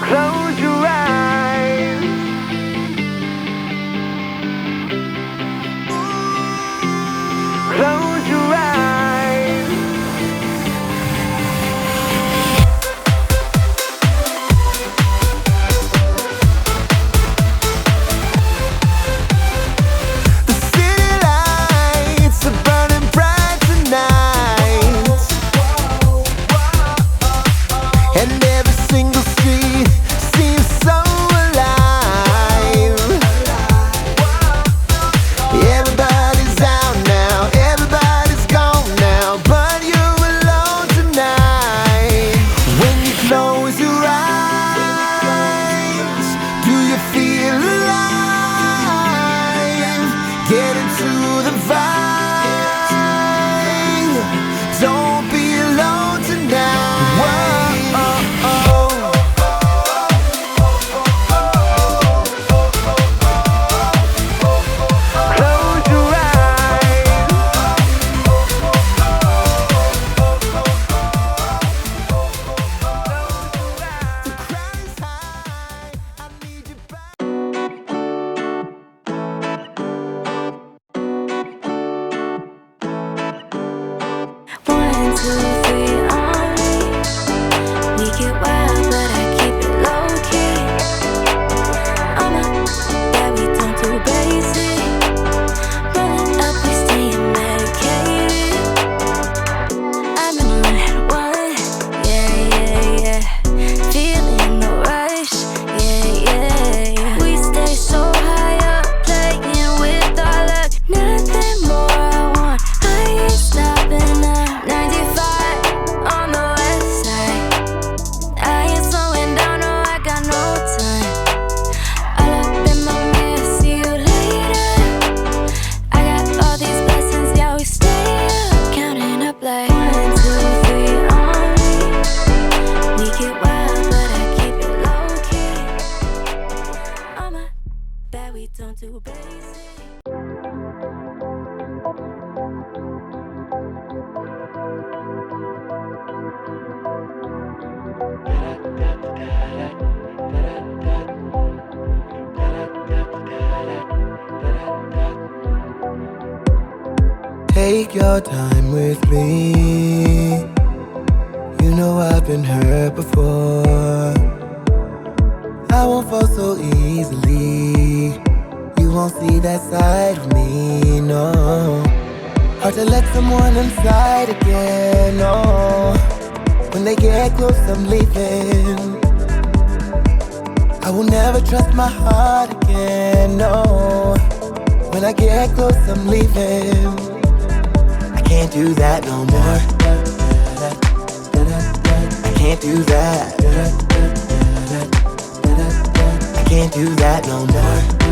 Close your eyes. Close your eyes. The city lights are burning bright tonight, and every single street seems so alive. Everybody's out now, everybody's gone now, but you're alone tonight. When you close your eyes, do you feel alive? Get into the vibe. Don't be alone tonight. Whoa. Close your eyes. The crowd is high. I need you back. 1, 2, 3 on me. We get wild, but I keep it low key. I'm a that we don't do basic. Rolling up, we staying medicated. I've been on it one, yeah. Feeling the rush, yeah. We stay so high up, playing with our luck. Nothing more I want, I ain't stopping now. 95 on the west side. I ain't slowing down, no, I got no time. All up in my mirror, see you later. I got all these blessings, yeah, we stay up, counting up like 1, 2, 3 on me. We get wild, but I keep it low key. I'm a that we don't do basic. Take your time with me. You know I've been hurt before. I won't fall so easily. You won't see that side of me, no. Hard to let someone inside again, no. When they get close, I'm leaving. I will never trust my heart again, no. When I get close, I'm leaving. I can't do that no more. I can't do that. I can't do that no more.